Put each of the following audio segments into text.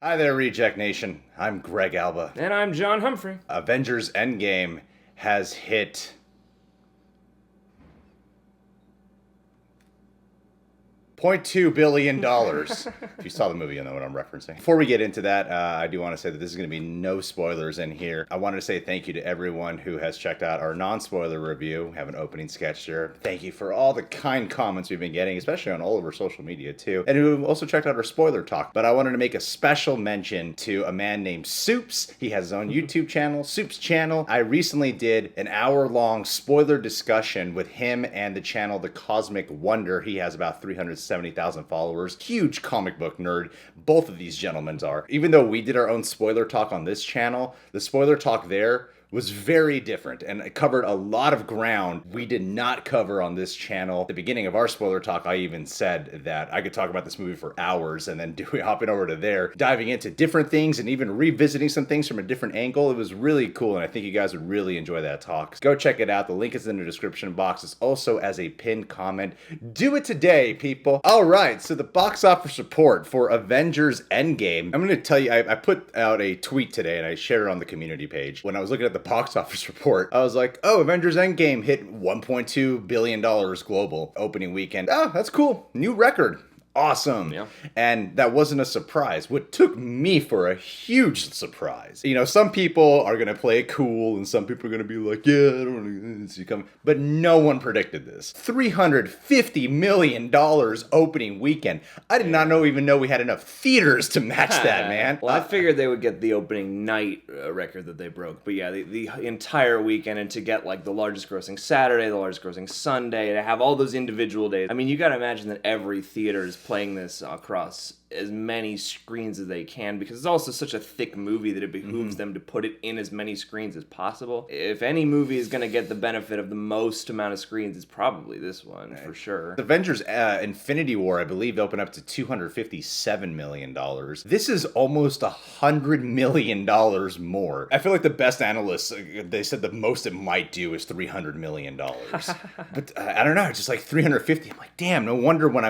Hi there, Reject Nation. I'm Greg Alba. And I'm John Humphrey. Avengers Endgame has hit $0.2 billion. If you saw the movie, you'll know what I'm referencing. Before we get into that, I do want to say that this is going to be no spoilers in here. I wanted to say thank you to everyone who has checked out our non-spoiler review. We have an opening sketch there. Thank you for all the kind comments we've been getting, especially on all over social media too. And who also checked out our spoiler talk. But I wanted to make a special mention to a man named Soups. He has his own YouTube channel, Soups Channel. I recently did an hour-long spoiler discussion with him and the channel The Cosmic Wonder. He has about 370,000 followers. Huge comic book nerd. Both of these gentlemen are. Even though we did our own spoiler talk on this channel, the spoiler talk there was very different, and it covered a lot of ground we did not cover on this channel. At the beginning of our spoiler talk, I even said that I could talk about this movie for hours, and then hopping over to there, diving into different things, and even revisiting some things from a different angle. It was really cool, and I think you guys would really enjoy that talk. Go check it out. The link is in the description box. It's also as a pinned comment. Do it today, people. All right, so the box office report for Avengers Endgame. I'm going to tell you, I put out a tweet today, and I shared it on the community page. When I was looking at the box office report, I was like, oh, Avengers Endgame hit $1.2 billion global opening weekend. Oh, that's cool. New record. Awesome. Yeah. And that wasn't a surprise. What took me for a huge surprise, you know, some people are going to play it cool and some people are going to be like, yeah, I don't want to see come. But no one predicted this. $350 million opening weekend. I did not even know we had enough theaters to match that, man. Well, I figured they would get the opening night record that they broke. But yeah, the entire weekend, and to get like the largest grossing Saturday, the largest grossing Sunday, to have all those individual days. I mean, you got to imagine that every theater is playing this across as many screens as they can, because it's also such a thick movie that it behooves them to put it in as many screens as possible. If any movie is going to get the benefit of the most amount of screens, it's probably this one, for sure. Avengers Infinity War, I believe, opened up to $257 million. This is almost $100 million more. I feel like the best analysts, they said the most it might do is $300 million. But I don't know, just like 350. I'm like, damn, no wonder when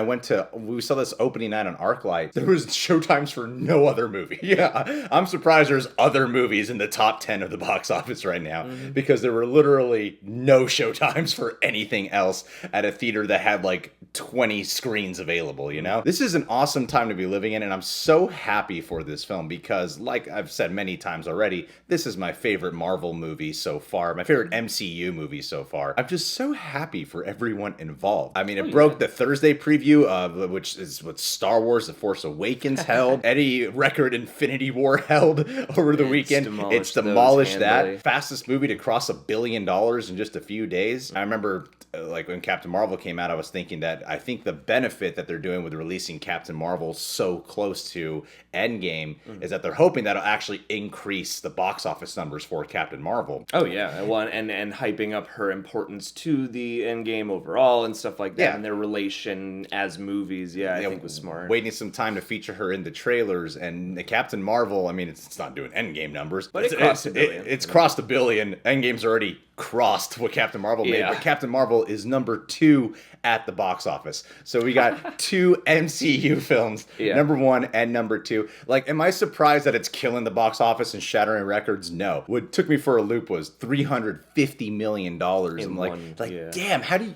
we saw this opening night on ArcLight, there was showtimes for no other movie. Yeah, I'm surprised there's other movies in the top 10 of the box office right now, because there were literally no showtimes for anything else at a theater that had like 20 screens available, you know? This is an awesome time to be living in, and I'm so happy for this film because, like I've said many times already, this is my favorite Marvel movie so far, my favorite MCU movie so far. I'm just so happy for everyone involved. I mean, it broke the Thursday preview, which is what Star Wars The Force Awakens held. Any record Infinity War held over the weekend. It's demolished that. Fastest movie to cross $1 billion in just a few days. I remember like when Captain Marvel came out, I was thinking that I think the benefit that they're doing with releasing Captain Marvel so close to Endgame is that they're hoping that'll actually increase the box office numbers for Captain Marvel. Oh yeah, well, and hyping up her importance to the Endgame overall and stuff like that, and their relation as movies. I think was smart. Waiting some time to feature her in the trailers, and the Captain Marvel, I mean, it's not doing Endgame numbers, but it crossed $1 billion. It's crossed $1 billion. Endgame's already crossed what Captain Marvel made, but Captain Marvel is number 2 at the box office. So we got 2 MCU films, number 1 and number 2. Like, am I surprised that it's killing the box office and shattering records? No. What took me for a loop was $350 million. I'm like, damn, how do you...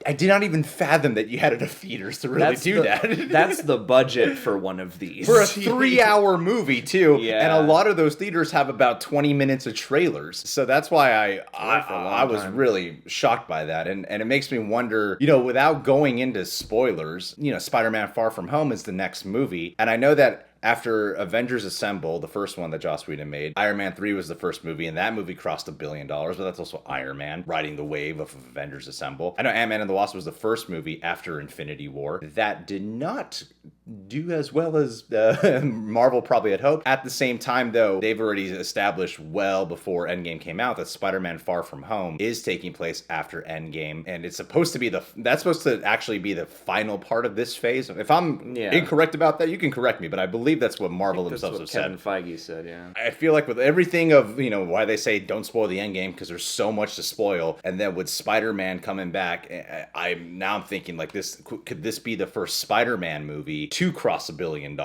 I did not even fathom that you had enough theaters to really do that. That's the budget for one of these. For a 3-hour movie, too. Yeah. And a lot of those theaters have about 20 minutes of trailers. So that's why I was really shocked by that. And it makes me wonder, you know, without going into spoilers, you know, Spider-Man Far From Home is the next movie. And I know that after Avengers Assemble, the first one that Joss Whedon made, Iron Man 3 was the first movie, and that movie crossed $1 billion, but that's also Iron Man riding the wave of Avengers Assemble. I know Ant-Man and the Wasp was the first movie after Infinity War that did not do as well as Marvel probably had hoped. At the same time, though, they've already established well before Endgame came out that Spider-Man Far From Home is taking place after Endgame, and it's supposed to actually be the final part of this phase. If I'm incorrect about that, you can correct me, but I believe that's what Marvel themselves have said. Kevin Feige said, I feel like with everything of, you know, why they say don't spoil the Endgame, because there's so much to spoil, and then with Spider-Man coming back, I'm thinking like, could this be the first Spider-Man movie to cross $1 billion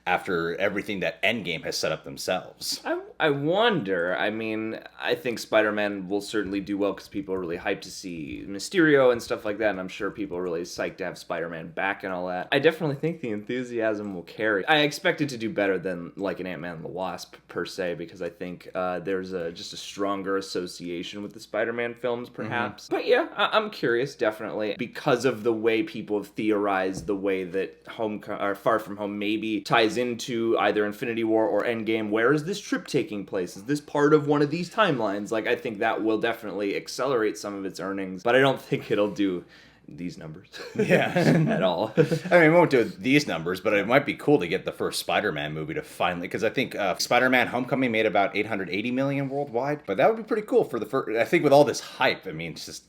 after everything that Endgame has set up themselves. I wonder. I mean, I think Spider-Man will certainly do well because people are really hyped to see Mysterio and stuff like that, and I'm sure people are really psyched to have Spider-Man back and all that. I definitely think the enthusiasm will carry. I expect it to do better than like an Ant-Man and the Wasp per se, because I think there's just a stronger association with the Spider-Man films, perhaps. But yeah, I'm curious, definitely, because of the way people have theorized the way that Far From Home maybe ties into either Infinity War or Endgame. Where is this trip taking place? Is this part of one of these timelines? Like, I think that will definitely accelerate some of its earnings, but I don't think it'll do these numbers. Yeah. At all. I mean, it won't do these numbers, but it might be cool to get the first Spider-Man movie to finally, because I think Spider-Man Homecoming made about 880 million worldwide, but that would be pretty cool for the first, I think with all this hype, I mean, it's just,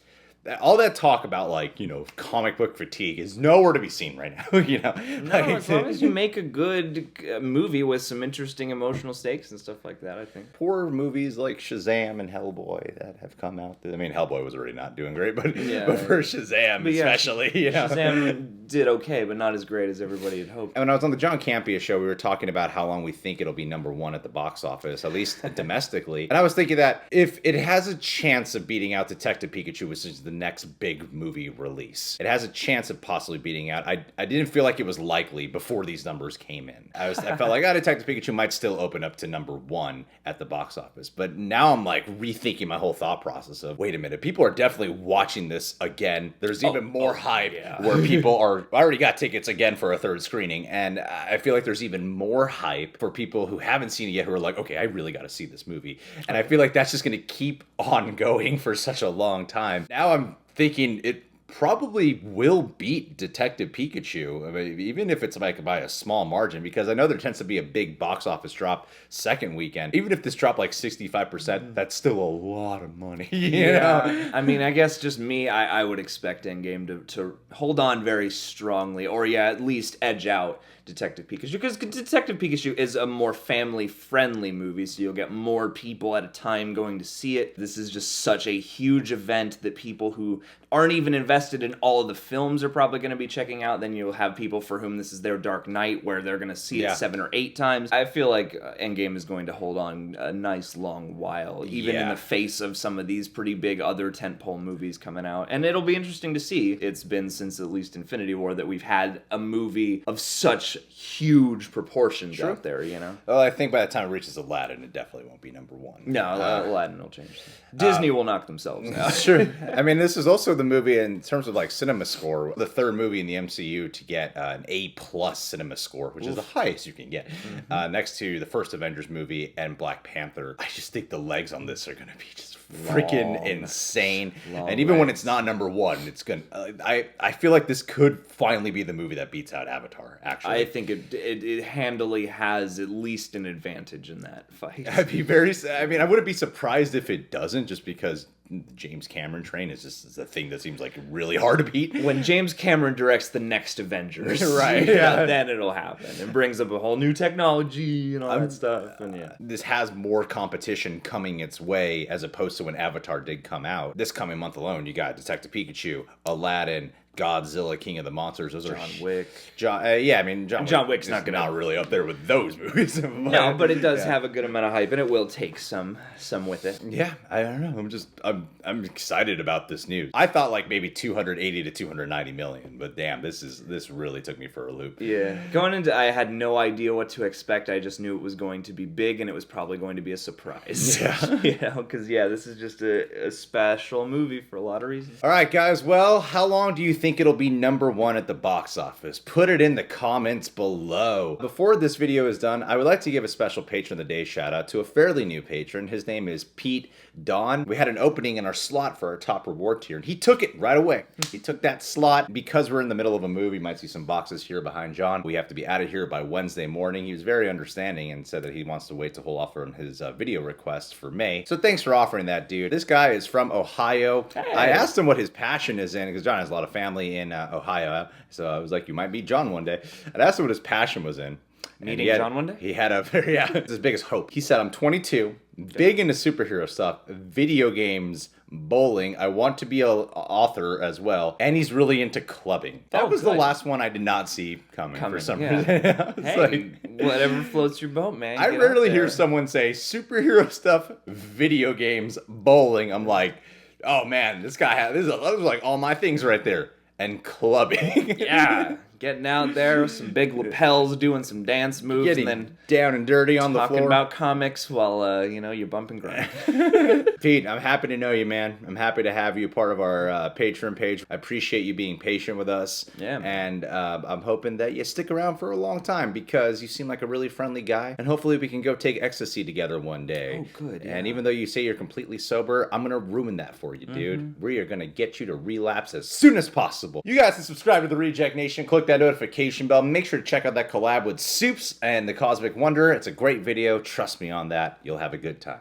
all that talk about, like, you know, comic book fatigue is nowhere to be seen right now, you know? No, as long as you make a good movie with some interesting emotional stakes and stuff like that, I think. Poor movies like Shazam and Hellboy that have come out. I mean, Hellboy was already not doing great, but, but for Shazam especially, you know? Shazam did okay, but not as great as everybody had hoped. And when I was on the John Campea show, we were talking about how long we think it'll be #1 at the box office, at least domestically. And I was thinking that if it has a chance of beating out Detective Pikachu, which is the next big movie release, it has a chance of possibly beating out. I didn't feel like it was likely before these numbers came in. I felt like Detective Pikachu might still open up to #1 at the box office. But now I'm like rethinking my whole thought process of, wait a minute, people are definitely watching this again. There's even more hype where people are, I already got tickets again for a third screening, and I feel like there's even more hype for people who haven't seen it yet, who are like, okay, I really got to see this movie. And I feel like that's just going to keep on going for such a long time. Now I'm thinking it probably will beat Detective Pikachu, I mean, even if it's like by a small margin, because I know there tends to be a big box office drop second weekend. Even if this dropped like 65%, that's still a lot of money. You know? I mean, I guess just me, I would expect Endgame to hold on very strongly, or at least edge out Detective Pikachu, because Detective Pikachu is a more family-friendly movie, so you'll get more people at a time going to see it. This is just such a huge event that people who aren't even invested in all of the films are probably going to be checking out. Then you'll have people for whom this is their Dark Knight, where they're going to see it 7 or 8 times. I feel like Endgame is going to hold on a nice long while, even in the face of some of these pretty big other tentpole movies coming out. And it'll be interesting to see. It's been since at least Infinity War that we've had a movie of such huge proportions out there, you know? Well, I think by the time it reaches Aladdin, it definitely won't be #1. No, Aladdin will change things. Disney will knock themselves out. Sure. I mean, this is also the movie in terms of like cinema score, the third movie in the MCU to get an A+ cinema score, which is the highest you can get, next to the first Avengers movie and Black Panther. I just think the legs on this are going to be just freaking insane. And even when it's not #1, it's gonna. I feel like this could finally be the movie that beats out Avatar. Actually, I think it handily has at least an advantage in that fight. I mean, I wouldn't be surprised if it doesn't, just because James Cameron train is just a thing that seems like really hard to beat. When James Cameron directs the next Avengers, right? Then it'll happen and brings up a whole new technology and all that stuff. And this has more competition coming its way as opposed to when Avatar did come out. This coming month alone, you got Detective Pikachu, Aladdin, Godzilla, King of the Monsters. Those John Wick. I mean, John Wick's not really up there with those movies. No, but it does have a good amount of hype, and it will take some with it. Yeah, I don't know. I'm excited about this news. I thought like maybe 280 to 290 million, but damn, this really took me for a loop. Yeah, going into, I had no idea what to expect. I just knew it was going to be big, and it was probably going to be a surprise. Yeah, you know, because this is just a special movie for a lot of reasons. All right, guys. Well, how long do you think it'll be #1 at the box office? Put it in the comments below. Before this video is done, I would like to give a special Patron of the Day shout out to a fairly new patron. His name is Pete Don. We had an opening in our slot for our top reward tier, and he took it right away. He took that slot. Because we're in the middle of a movie, you might see some boxes here behind John. We have to be out of here by Wednesday morning. He was very understanding and said that he wants to wait to hold off on his video request for May. So thanks for offering that, dude. This guy is from Ohio. Hey. I asked him what his passion is in, because John has a lot of family in Ohio. So I was like, you might meet John one day. I asked him what his passion was in. Meeting he had, John one day? He had a very, it's his biggest hope. He said, I'm 22, big into superhero stuff, video games, bowling. I want to be an author as well. And he's really into clubbing. That was the last one I did not see coming for some reason. Hey, whatever floats your boat, man. I rarely hear someone say superhero stuff, video games, bowling. I'm like, oh man, this is like all my things right there. And clubbing. Yeah. Getting out there with some big lapels, doing some dance moves, Getting and then down and dirty on the floor. Talking about comics while, you bump and grind. Pete, I'm happy to know you, man. I'm happy to have you part of our Patron page. I appreciate you being patient with us. Yeah, And man. I'm hoping that you stick around for a long time because you seem like a really friendly guy. And hopefully we can go take ecstasy together one day. Oh, good. Yeah. And even though you say you're completely sober, I'm going to ruin that for you, dude. We are going to get you to relapse as soon as possible. You guys can subscribe to the Reject Nation. Click that notification bell. Make sure to check out that collab with Soups and the Cosmic Wonder. It's a great video. Trust me on that. You'll have a good time.